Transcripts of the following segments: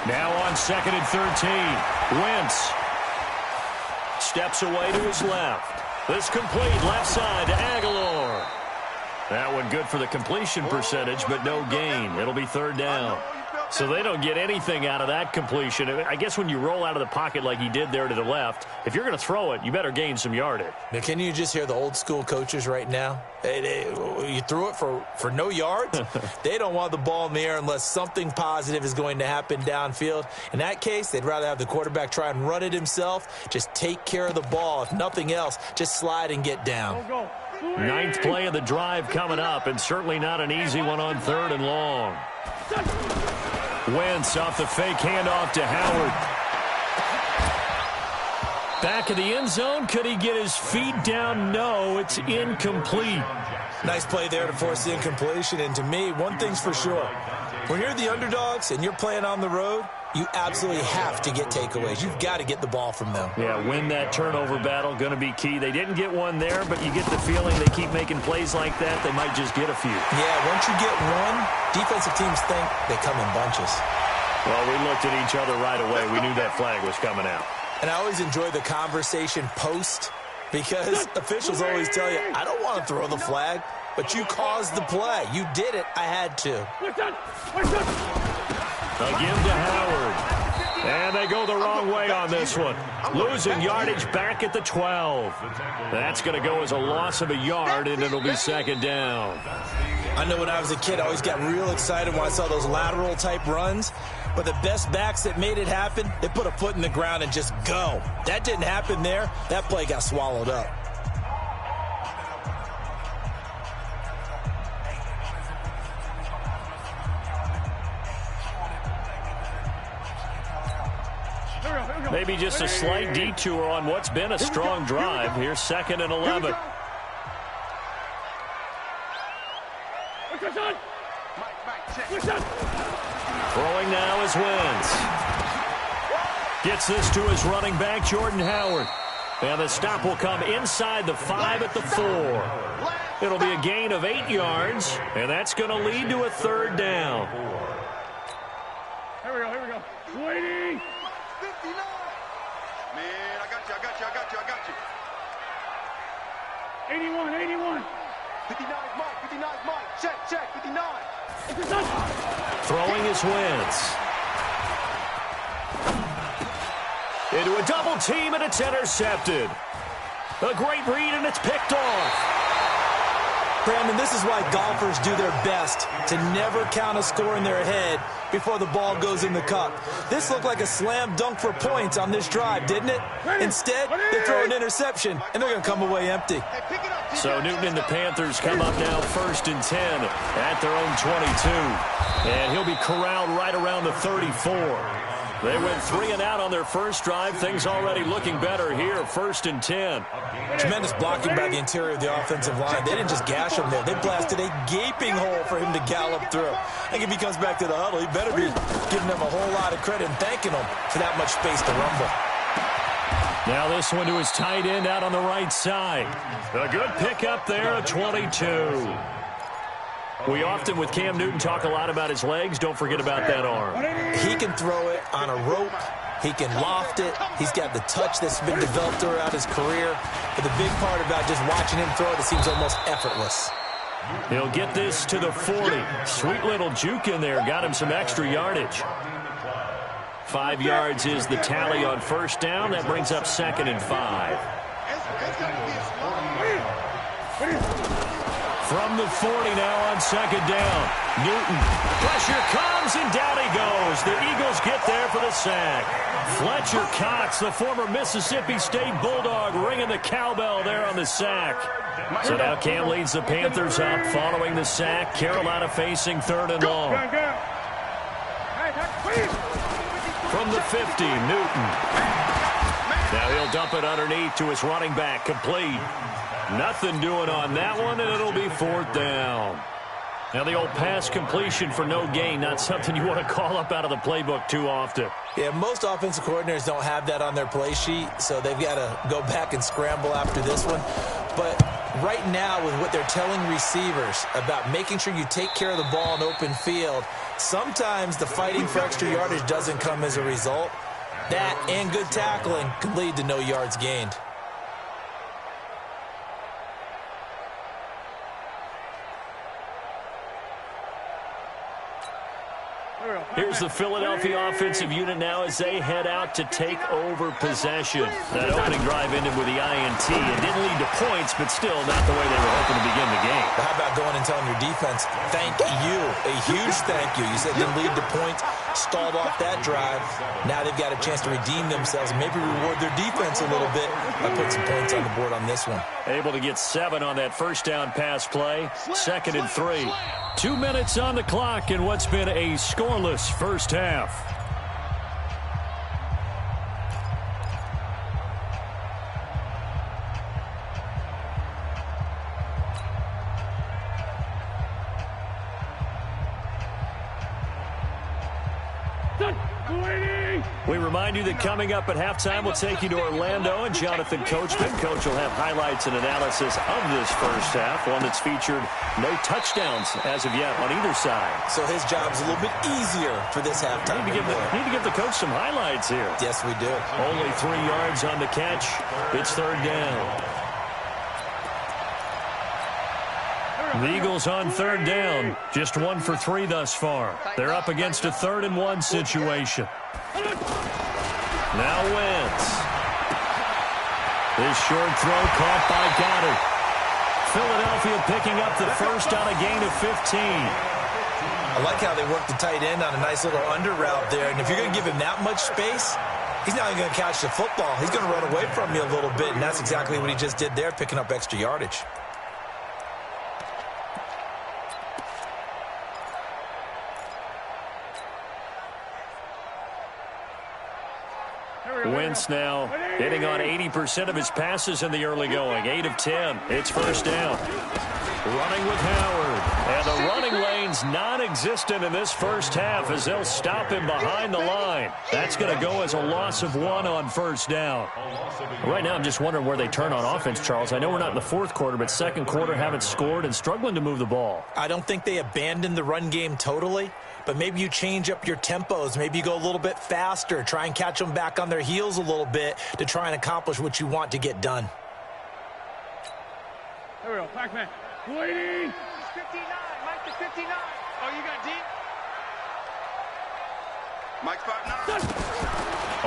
Now on 2nd and 13. Wentz steps away to his left. This complete left side to Aguilar. That one good for the completion percentage, but no gain. It'll be 3rd down. So they don't get anything out of that completion. I guess when you roll out of the pocket like he did there to the left, if you're going to throw it, you better gain some yardage. Now, can you just hear the old school coaches right now? You threw it for no yards? They don't want the ball in the air unless something positive is going to happen downfield. In that case, they'd rather have the quarterback try and run it himself. Just take care of the ball. If nothing else, just slide and get down. 9th play of the drive coming up, and certainly not an easy one on 3rd and long. Wentz off the fake handoff to Howard. Back of the end zone. Could he get his feet down? No, it's incomplete. Nice play there to force the incompletion. And to me, one thing's for sure. When you're the underdogs and you're playing on the road, you absolutely have to get takeaways. You've got to get the ball from them. Yeah, win that turnover battle, going to be key. They didn't get one there, but you get the feeling they keep making plays like that, they might just get a few. Yeah, once you get one, defensive teams think they come in bunches. Well, we looked at each other right away. We knew that flag was coming out. And I always enjoy the conversation post because officials always tell you, I don't want to throw the flag, but you caused the play. You did it. I had to. Again to Howard. And they go the wrong way on this one. Losing yardage back at the 12. That's going to go as a loss of a yard, and it'll be 2nd down. I know when I was a kid, I always got real excited when I saw those lateral-type runs. But the best backs that made it happen, they put a foot in the ground and just go. That didn't happen there. That play got swallowed up. Maybe just a slight detour on what's been a strong drive. Here's 2nd and 11. Throwing now is Wentz. Gets this to his running back, Jordan Howard. And the stop will come inside the 5 at the 4. It'll be a gain of 8 yards, and that's going to lead to a 3rd down. Here we go. 20. 59. Man, I got you. 81. 59, Mike. Check, 59. Throwing is Wentz. Into a double team, and it's intercepted. A great read, and it's picked off. Brandon, this is why golfers do their best to never count a score in their head before the ball goes in the cup. This looked like a slam dunk for points on this drive, didn't it? Instead, they throw an interception, and they're going to come away empty. So Newton and the Panthers come up now 1st and 10 at their own 22. And he'll be corralled right around the 34. They went 3 and out on their first drive. Things already looking better here, 1st and 10. Tremendous blocking by the interior of the offensive line. They didn't just gash him there. They blasted a gaping hole for him to gallop through. I think if he comes back to the huddle, he better be giving them a whole lot of credit and thanking them for that much space to rumble. Now this one to his tight end out on the right side. A good pickup there, a 22. We often, with Cam Newton, talk a lot about his legs. Don't forget about that arm. He can throw it on a rope. He can loft it. He's got the touch that's been developed throughout his career. But the big part about just watching him throw it, it seems almost effortless. He'll get this to the 40. Sweet little juke in there. Got him some extra yardage. 5 yards is the tally on 1st down. That brings up 2nd and 5. From the 40 now on 2nd down. Newton. Pressure comes, and down he goes. The Eagles get there for the sack. Fletcher Cox, the former Mississippi State Bulldog, ringing the cowbell there on the sack. So now Cam leads the Panthers up following the sack. Carolina facing 3rd and long. From the 50, Newton. Now he'll dump it underneath to his running back, complete. Nothing doing on that one, and it'll be 4th down. Now the old pass completion for no gain, not something you want to call up out of the playbook too often. Yeah, most offensive coordinators don't have that on their play sheet, so they've got to go back and scramble after this one. But right now, with what they're telling receivers about making sure you take care of the ball in open field, sometimes the fighting for extra yardage doesn't come as a result. That and good tackling can lead to no yards gained. Here's the Philadelphia offensive unit now as they head out to take over possession. That opening drive ended with the INT. It didn't lead to points, but still not the way they were hoping to begin the game. But how about going and telling your defense, thank you, a huge thank you. You said didn't lead to points, stalled off that drive. Now they've got a chance to redeem themselves and maybe reward their defense a little bit by putting some points on the board on this one. Able to get 7 on that first down pass play. 2nd and 3. 2 minutes on the clock in what's been a scoreless first half. We remind you that coming up at halftime, we'll take you to Orlando and Jonathan Coachman. Coach will have highlights and analysis of this first half, one that's featured no touchdowns as of yet on either side. So his job's a little bit easier for this halftime. Need to give the coach some highlights here. Yes, we do. Only 3 yards on the catch. It's 3rd down. The Eagles on 3rd down. Just 1 for 3 thus far. They're up against a 3rd and 1 situation. Now Wentz. This short throw caught by Goddard. Philadelphia picking up the first on a gain of 15. I like how they work the tight end on a nice little under route there. And if you're going to give him that much space, he's not even going to catch the football. He's going to run away from you a little bit, and that's exactly what he just did there, picking up extra yardage. Wentz now hitting on 80% of his passes in the early going. 8 of 10. It's 1st down. Running with Howard. And the running lane's non-existent in this first half as they'll stop him behind the line. That's going to go as a loss of 1 on 1st down. Right now, I'm just wondering where they turn on offense, Charles. I know we're not in the 4th quarter, but 2nd quarter haven't scored and struggling to move the ball. I don't think they abandoned the run game totally, but maybe you change up your tempos. Maybe you go a little bit faster. Try and catch them back on their heels a little bit to try and accomplish what you want to get done. There we go, Pac-Man. 280. 59. Mike to 59. Oh, you got deep? Mike 5-9.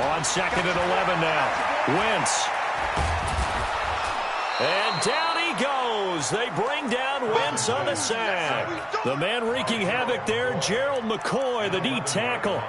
On 2nd and 11 now. Wentz. And down he goes. They bring down Wentz on the sack. The man wreaking havoc there, Gerald McCoy, the D tackle.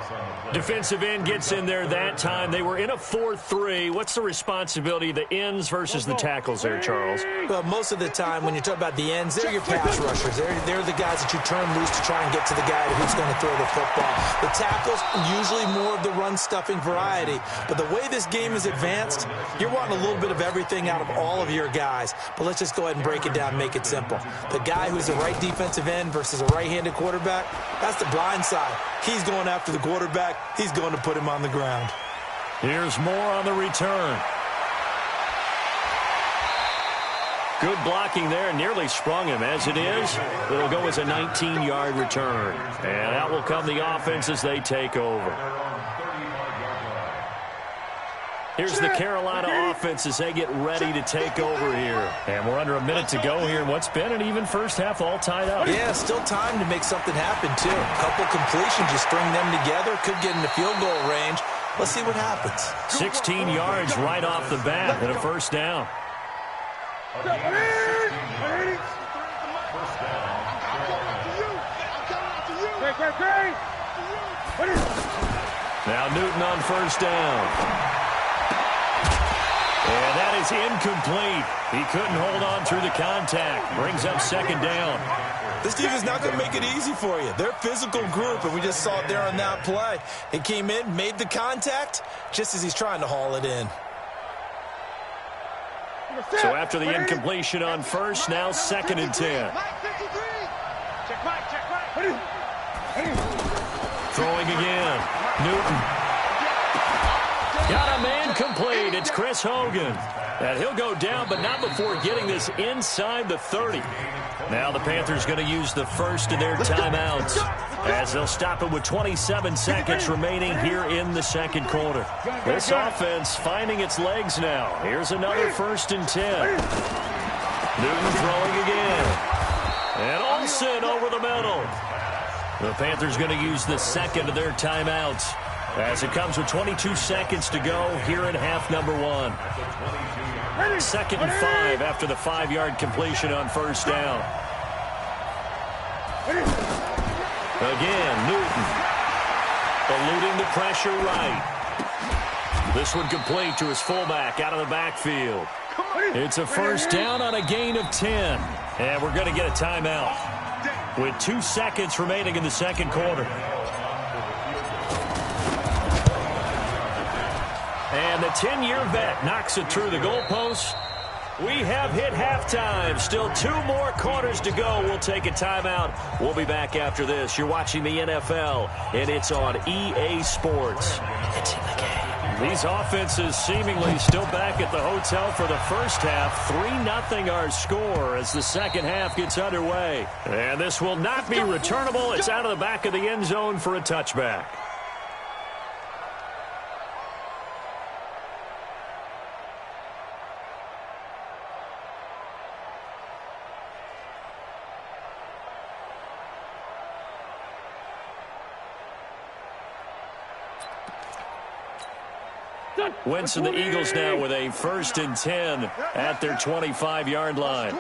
Defensive end gets in there that time. They were in a 4-3. What's the responsibility of the ends versus the tackles there, Charles? Well, most of the time when you talk about the ends, they're your pass rushers. They're the guys that you turn loose to try and get to the guy who's going to throw the football. The tackles, usually more of the run-stuffing variety. But the way this game is advanced, you're wanting a little bit of everything out of all of your guys. But let's just go ahead and break it down and make it simple. The guy who's the right defensive end versus a right-handed quarterback, that's the blind side. He's going after the quarterback. He's going to put him on the ground. Here's more on the return. Good blocking there, nearly sprung him. As it is, it'll go as a 19-yard return. And out will come the offense as they take over. Here's the Carolina offense as they get ready to take over here. And we're under a minute to go here in what's been an even first half, all tied up. Yeah, still time to make something happen, too. A couple completions, you string them together, could get in the field goal range. Let's see what happens. 16 yards right off the bat and a 1st down. Now Newton on 1st down. And that is incomplete. He couldn't hold on through the contact. Brings up 2nd down. This team is not going to make it easy for you. They're a physical group, and we just saw it there on that play. He came in, made the contact, just as he's trying to haul it in. So after the incompletion on 1st, now 2nd and 10. Mike 53. Check Mike. Throwing again. Newton. Got a man complete. It's Chris Hogan. And he'll go down, but not before getting this inside the 30. Now the Panthers going to use the first of their timeouts as they'll stop it with 27 seconds remaining here in the second quarter. This offense finding its legs now. Here's another 1st and 10. Newton throwing again. And Olsen over the middle. The Panthers going to use the second of their timeouts as it comes with 22 seconds to go here in half number 1. 2nd and 5 after the 5-yard completion on 1st down. Again, Newton. Eluding the pressure right. This one complete to his fullback out of the backfield. It's a 1st down on a gain of 10. And we're going to get a timeout with 2 seconds remaining in the second quarter. And the 10-year vet knocks it through the goalpost. We have hit halftime. Still 2 more quarters to go. We'll take a timeout. We'll be back after this. You're watching the NFL, and it's on EA Sports. It's in the game. These offenses seemingly still back at the hotel for the first half. 3-0 our score as the second half gets underway. And this will not be returnable. It's out of the back of the end zone for a touchback. Wentz and the Eagles now with a 1st and 10 at their 25-yard line.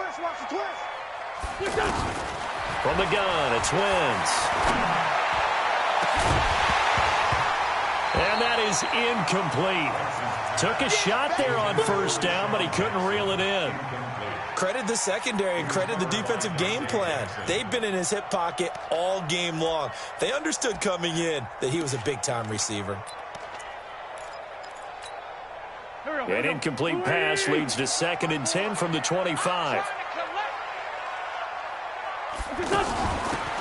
From the gun, it's Wentz. And that is incomplete. Took a shot there on 1st down, but he couldn't reel it in. Credit the secondary and credit the defensive game plan. They've been in his hip pocket all game long. They understood coming in that he was a big-time receiver. An incomplete pass leads to 2nd and 10 from the 25.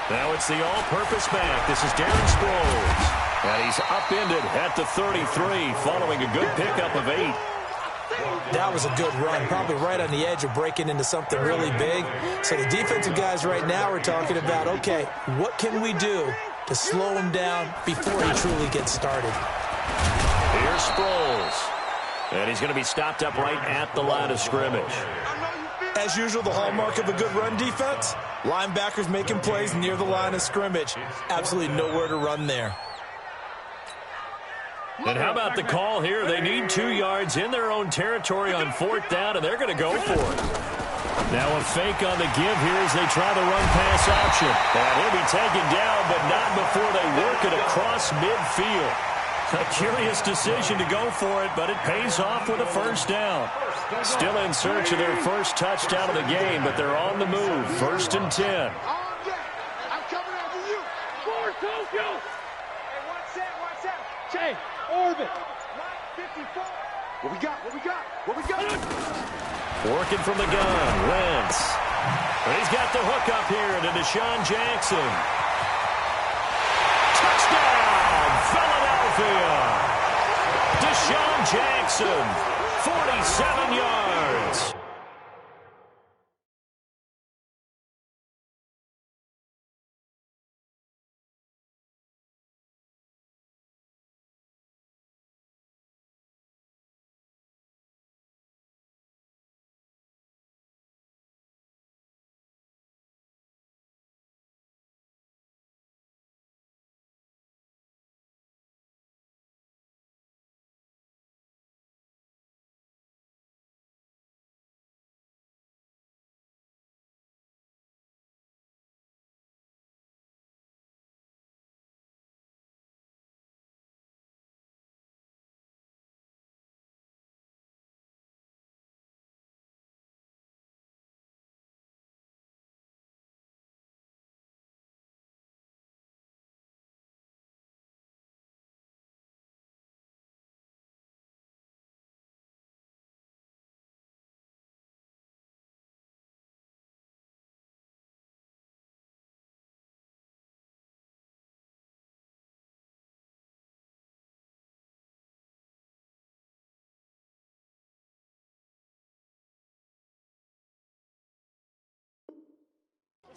Now it's the all-purpose back. This is Darren Sproles. And he's upended at the 33 following a good pickup of 8. That was a good run, probably right on the edge of breaking into something really big. So the defensive guys right now are talking about, okay, what can we do to slow him down before he truly gets started? Here's Sproles. And he's going to be stopped up right at the line of scrimmage. As usual, the hallmark of a good run defense, linebackers making plays near the line of scrimmage. Absolutely nowhere to run there. And how about the call here? They need 2 yards in their own territory on 4th down, and they're going to go for it. Now a fake on the give here as they try the run-pass option. And he'll be taken down, but not before they work it across midfield. A curious decision to go for it, but it pays off with a 1st down. Still in search of their first touchdown of the game, but they're on the move. 1st and 10. I'm coming after you. Forward, Tokyo. Hey, watch out. Jay, orbit. 54. What we got? Working from the gun, Wentz. And he's got the hook up here to Deshaun Jackson. Touchdown, Philadelphia. Deshaun Jackson, 47 yards.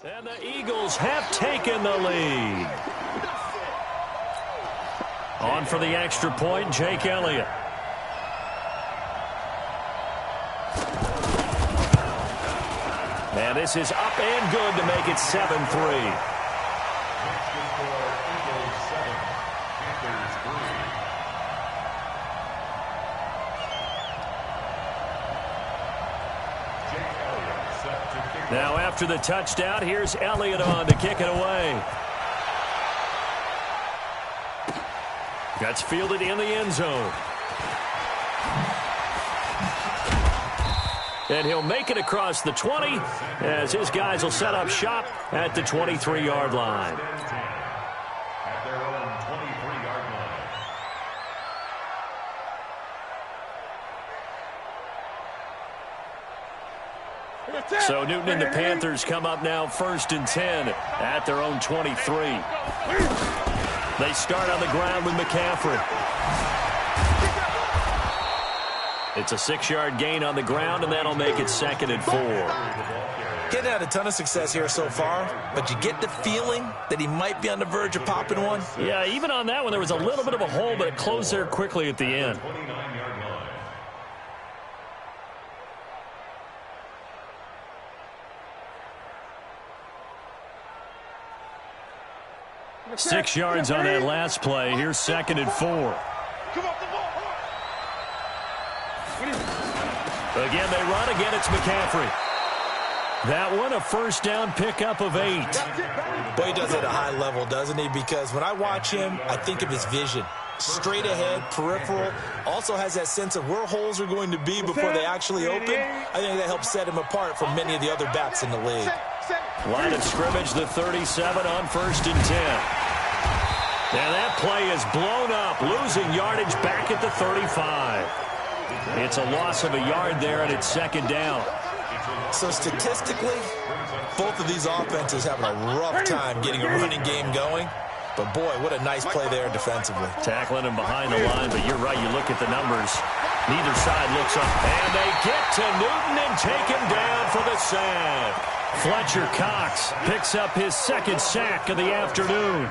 And the Eagles have taken the lead. On for the extra point, Jake Elliott. And this is up and good to make it 7-3. Now after the touchdown, here's Elliott on to kick it away. That's fielded in the end zone. And he'll make it across the 20 as his guys will set up shop at the 23-yard line. At their own 23-yard line. So Newton and the Panthers come up now 1st and 10 at their own 23. They start on the ground with McCaffrey. It's a 6-yard gain on the ground, and that'll make it 2nd and 4. Getting had a ton of success here so far, but you get the feeling that he might be on the verge of popping one. Yeah, even on that one, there was a little bit of a hole, but it closed there quickly at the end. 29-yard line. 6 yards on that last play. Here's 2nd and 4. Again, they run. Again, it's McCaffrey. That one, a first down pickup of 8. Boy, he does it at a high level, doesn't he? Because when I watch him, I think of his vision. Straight ahead, peripheral. Also has that sense of where holes are going to be before they actually open. I think that helps set him apart from many of the other backs in the league. Line of scrimmage, the 37 on 1st and 10. And that play is blown up, losing yardage back at the 35. It's a loss of a yard there, and it's 2nd down. So statistically, both of these offenses having a rough time getting a running game going. But, boy, what a nice play there defensively. Tackling him behind the line, but you're right. You look at the numbers. Neither side looks up. And they get to Newton and take him down for the sack. Fletcher Cox picks up his 2nd sack of the afternoon.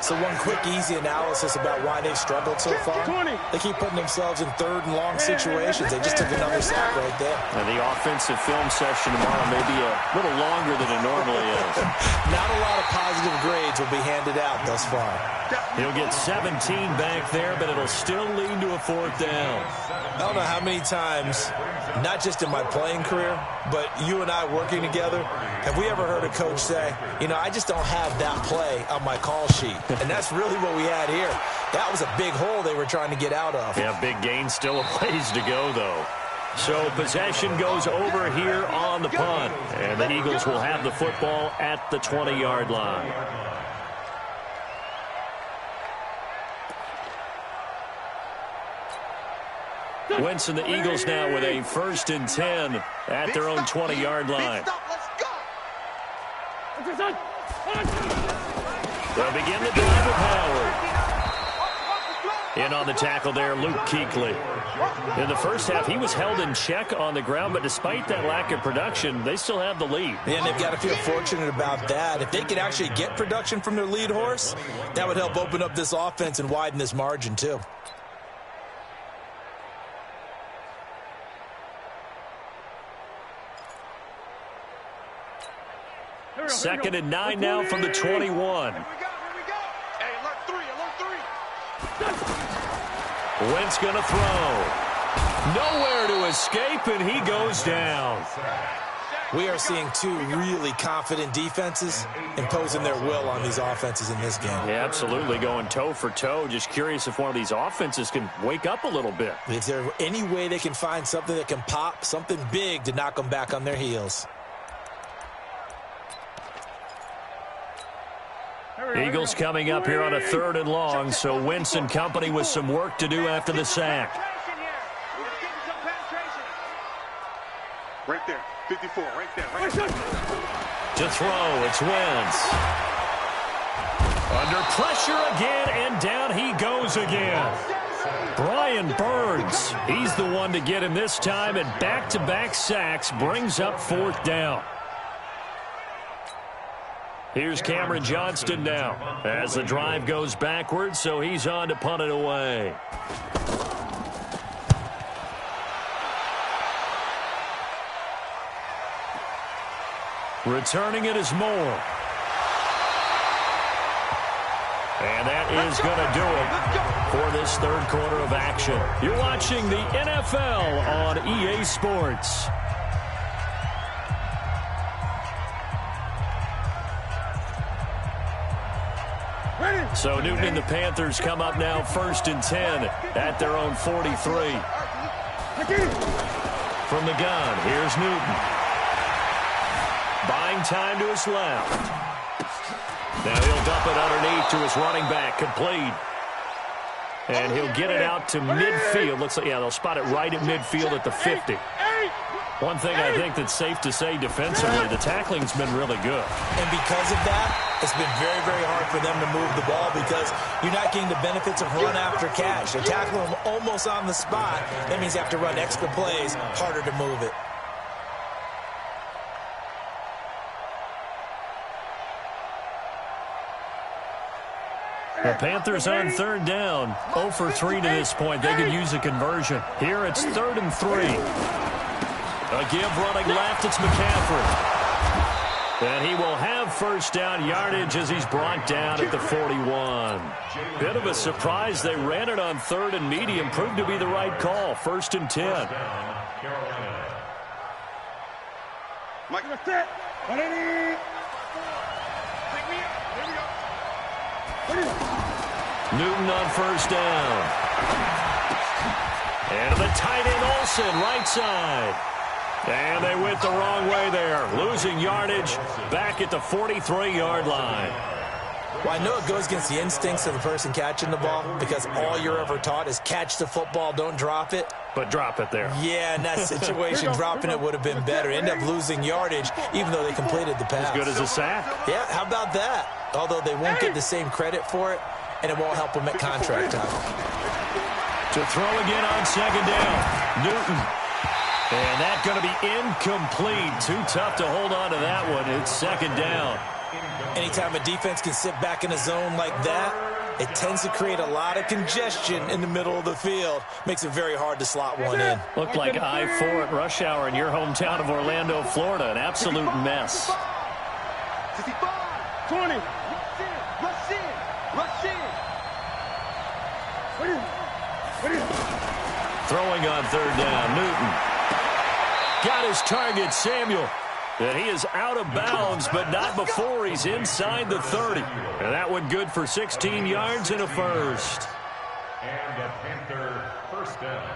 So one quick, easy analysis about why they've struggled so far. They keep putting themselves in 3rd and long situations. They just took another sack right there. And the offensive film session tomorrow may be a little longer than it normally is. Not a lot of positive grades will be handed out thus far. He'll get 17 back there, but it'll still lead to a 4th down. I don't know how many times, not just in my playing career, but you and I working together, have we ever heard a coach say, you know, I just don't have that play on my call sheet. And that's really what we had here. That was a big hole they were trying to get out of. Yeah, big gain, still a ways to go, though. So possession goes over here on the punt. And the Eagles will have the football at the 20-yard line. Wentz and the Eagles now with a 1st and 10 at their own 20-yard line. They'll begin the drive with Howard. In on the tackle there, Luke Kuechly. In the first half, he was held in check on the ground, but despite that lack of production, they still have the lead. And they've got to feel fortunate about that. If they could actually get production from their lead horse, that would help open up this offense and widen this margin too. Second and 9 now from the 21. Wentz going to throw. Nowhere to escape, and he goes down. We are seeing two really confident defenses imposing their will on these offenses in this game. Yeah, absolutely, going toe for toe. Just curious if one of these offenses can wake up a little bit. Is there any way they can find something that can pop, something big to knock them back on their heels? Eagles coming up here on a 3rd and long, so Wentz and company with some work to do after the sack. Right there, 54, right there, right there. To throw, it's Wentz. Under pressure again, and down he goes again. Brian Burns, he's the one to get him this time, and back-to-back sacks brings up 4th down. Here's Cameron Johnston now as the drive goes backwards, so he's on to punt it away. Returning it is Moore. And that is going to do it for this third quarter of action. You're watching the NFL on EA Sports. So Newton and the Panthers come up now 1st and 10 at their own 43. From the gun, here's Newton. Buying time to his left. Now he'll dump it underneath to his running back, complete. And he'll get it out to midfield. Looks like, yeah, they'll spot it right at midfield at the 50. One thing I think that's safe to say defensively, the tackling's been really good. And because of that, it's been very, very hard for them to move the ball because you're not getting the benefits of run after catch. They're tackling them almost on the spot. That means you have to run extra plays, harder to move it. The Panthers on 3rd down. 0 for 3 to this point. They could use a conversion. Here it's 3rd and 3. A give running left. It's McCaffrey. And he will have first down yardage as he's brought down at the 41. Bit of a surprise. They ran it on 3rd and medium. Proved to be the right call. 1st and 10. Mike. Newton on first down. And the tight end Olsen, right side. And they went the wrong way there. Losing yardage back at the 43-yard line. Well, I know it goes against the instincts of the person catching the ball because all you're ever taught is catch the football, don't drop it. But drop it there. Yeah, in that situation, dropping it would have been better. End up losing yardage, even though they completed the pass. As good as a sack. Yeah, how about that? Although they won't get the same credit for it, and it won't help them at contract time. To throw again on 2nd down. Newton. And that's going to be incomplete. Too tough to hold on to that one. It's 2nd down. Anytime a defense can sit back in a zone like that, it tends to create a lot of congestion in the middle of the field. Makes it very hard to slot one in. Looked like I-4 at rush hour in your hometown of Orlando, Florida. An absolute mess. 55, 20. Rush in. Rush in. Throwing on 3rd down, Newton. Got his target, Samuel. And he is out of bounds, but not before he's inside the 30. And that one good for 16 yards and a first. And a Panther first down.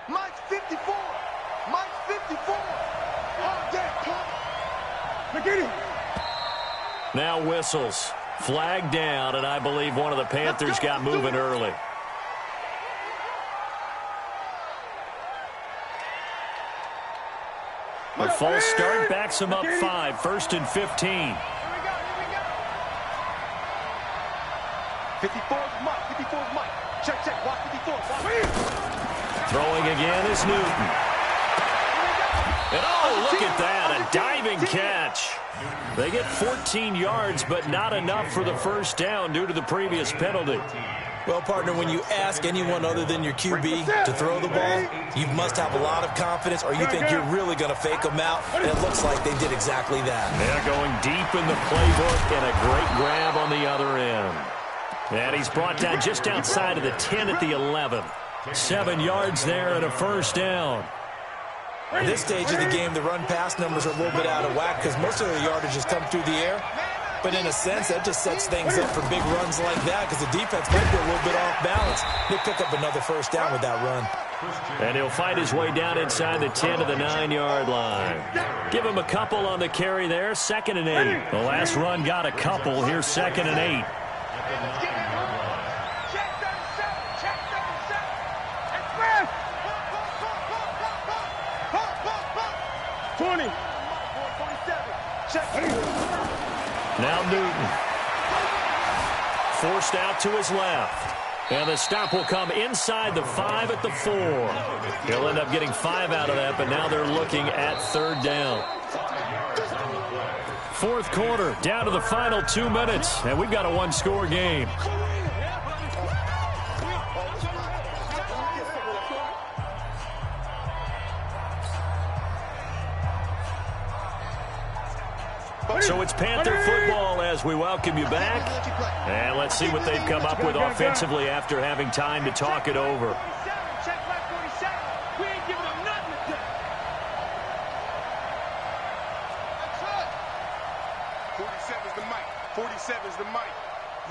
Mike's 54. Mike's 54. Hard that pump. McGinty. Now whistles. Flag down, and I believe one of the Panthers got moving early. A false start backs him up 5. 1st and 15. 54's Mike. 54's Mike. Check. Watch 54. Watch. Throwing again is Newton. And oh, look at that. A diving catch. They get 14 yards, but not enough for the first down due to the previous penalty. Well, partner, when you ask anyone other than your QB to throw the ball, you must have a lot of confidence or you think you're really going to fake them out, and it looks like they did exactly that. They're going deep in the playbook and a great grab on the other end. And he's brought down just outside of the 10 at the 11. 7 yards there and a first down. At this stage of the game, the run-pass numbers are a little bit out of whack because most of the yardage has come through the air. But in a sense, that just sets things up for big runs like that because the defense might be a little bit off balance. They pick up another first down with that run. And he'll fight his way down inside the 10 to the 9-yard line. Give him a couple on the carry there. 2nd and 8. The last run got a couple. Here's 2nd and 8. Now Newton. Forced out to his left. And the stop will come inside the 5 at the 4. He'll end up getting 5 out of that, but now they're looking at 3rd down. 4th quarter, down to the final 2 minutes, and we've got a 1-score game. So it's Panther football as we welcome you back. And let's see what they've come up with offensively after having time to talk it over.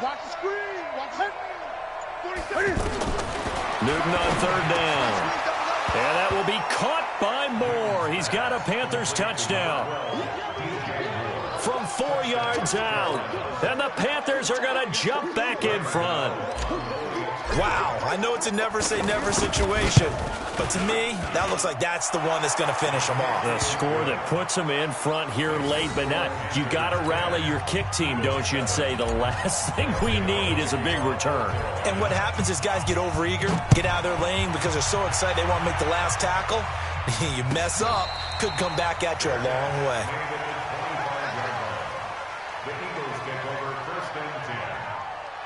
Watch the screen. Watch it. Newton on 3rd down. And that will be caught by Moore. He's got a Panthers touchdown. From 4 yards out. And the Panthers are going to jump back in front. Wow, I know it's a never-say-never situation, but to me, that looks like that's the one that's going to finish them off. The score that puts them in front here late, but not. You got to rally your kick team, don't you, and say the last thing we need is a big return. And what happens is guys get overeager, get out of their lane because they're so excited they want to make the last tackle. You mess up, could come back at you a long way. The Eagles take over 1st and 10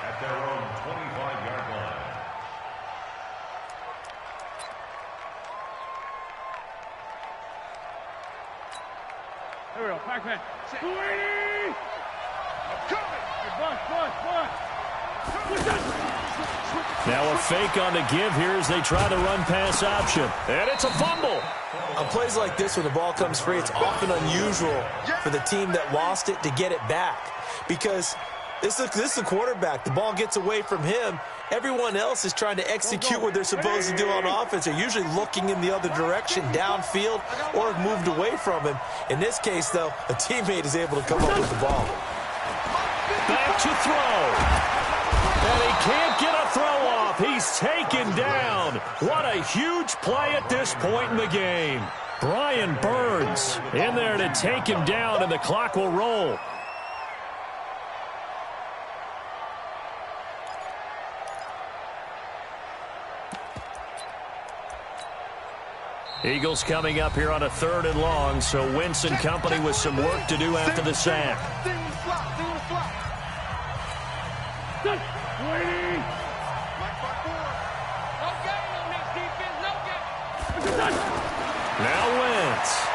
at their own 25-yard line. There we go. Pac-Man. 280! I'm coming! Now a fake on the give here as they try the run-pass option. And it's a fumble. On plays like this, when the ball comes free, it's often unusual for the team that lost it to get it back. Because this is the quarterback. The ball gets away from him. Everyone else is trying to execute what they're supposed to do on offense. They're usually looking in the other direction, downfield, or have moved away from him. In this case, though, a teammate is able to come up with the ball. Back to throw. And he can't get a throw off. He's taken down. What a huge play at this point in the game. Brian Burns in there to take him down, and the clock will roll. Eagles coming up here on a 3rd and long, so Wentz and company with some work to do after the sack. Now Wentz.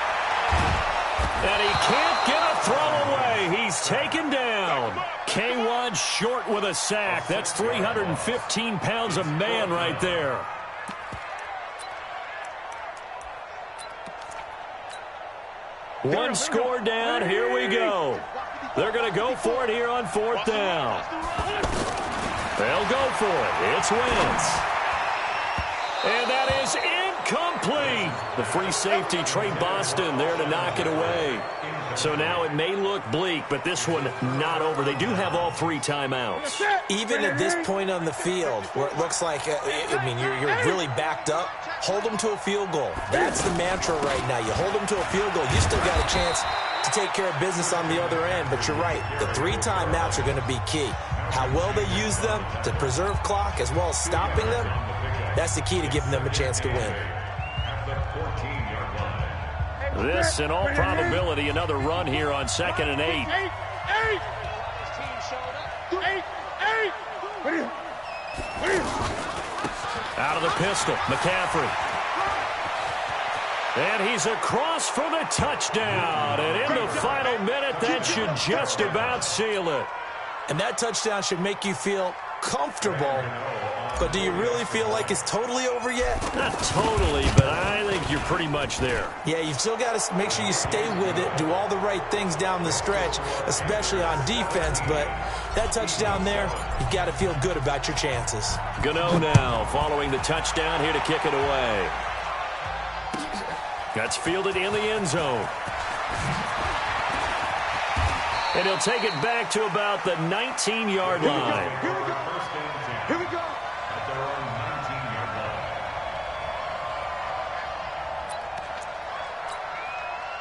And he can't get a throw away. He's taken down. K1 short with a sack. That's 315 pounds of man right there. One score down. Here we go. They're going to go for it here on 4th down. They'll go for it. It's Wentz. And that is incomplete. The free safety, Trey Boston, there to knock it away. So now it may look bleak, but this one not over. They do have all 3 timeouts. Even at this point on the field, where it looks like, you're really backed up, hold them to a field goal. That's the mantra right now. You hold them to a field goal. You still got a chance to take care of business on the other end, but you're right. The 3 timeouts are going to be key. How well they use them to preserve clock as well as stopping them, that's the key to giving them a chance to win. This, in all probability, another run here on 2nd and 8. Out of the pistol, McCaffrey. And he's across for the touchdown. And in the final minute, that should just about seal it. And that touchdown should make you feel comfortable. But do you really feel like it's totally over yet? Not totally, but I think you're pretty much there. Yeah, you've still got to make sure you stay with it, do all the right things down the stretch, especially on defense. But that touchdown there, you've got to feel good about your chances. Gano now following the touchdown here to kick it away. That's fielded in the end zone. And he'll take it back to about the 19-yard line. Here we go. At their own 19-yard line.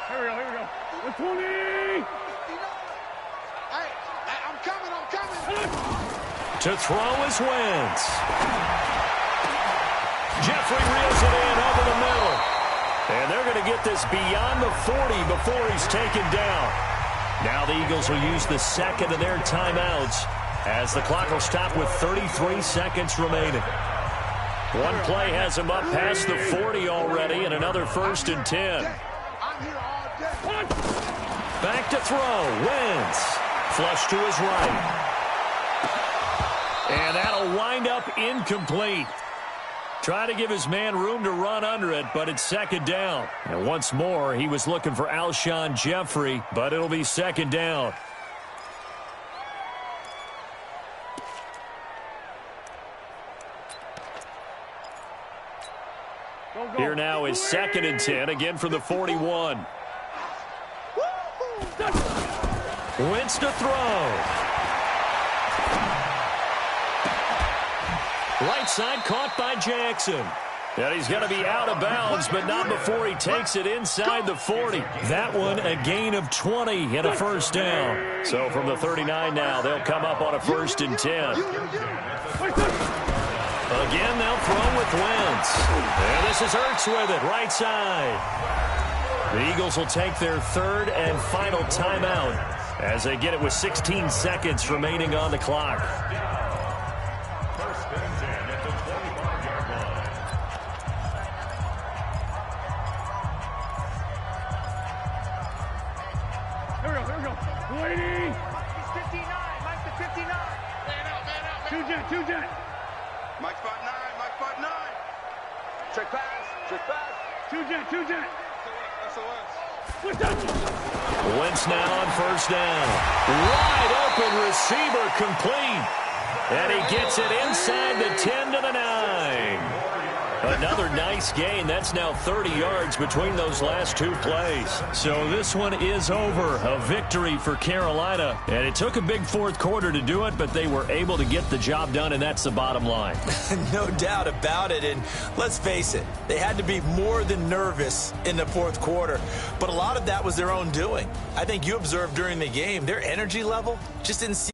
Here we go. 120! Hey, I'm coming. To throw is Wentz. Jeffrey reels it in over the middle. And they're going to get this beyond the 40 before he's taken down. Now the Eagles will use the second of their timeouts as the clock will stop with 33 seconds remaining. One play has him up past the 40 already, and another 1st and 10. Back to throw. Wentz. Flush to his right. And that'll wind up incomplete. Try to give his man room to run under it, but it's 2nd down. And once more, he was looking for Alshon Jeffrey, but it'll be 2nd down. Here now is 2nd and 10, again from the 41. Wentz to throw. Right side caught by Jackson. And he's going to be out of bounds, but not before he takes it inside the 40. That one a gain of 20 and a 1st down. So from the 39 now, they'll come up on a 1st and 10. Again, they'll throw with Wentz. And this is Ertz with it, right side. The Eagles will take their 3rd and final timeout as they get it with 16 seconds remaining on the clock. Mike spot 9, Mike spot 9. Check pass. Two jet. Wentz now on 1st down. Wide open receiver complete. And he gets it inside the 10 to the 9. Another nice gain. That's now 30 yards between those last 2 plays. So this one is over. A victory for Carolina. And it took a big 4th quarter to do it, but they were able to get the job done, and that's the bottom line. No doubt about it. And let's face it, they had to be more than nervous in the 4th quarter. But a lot of that was their own doing. I think you observed during the game, their energy level just didn't seem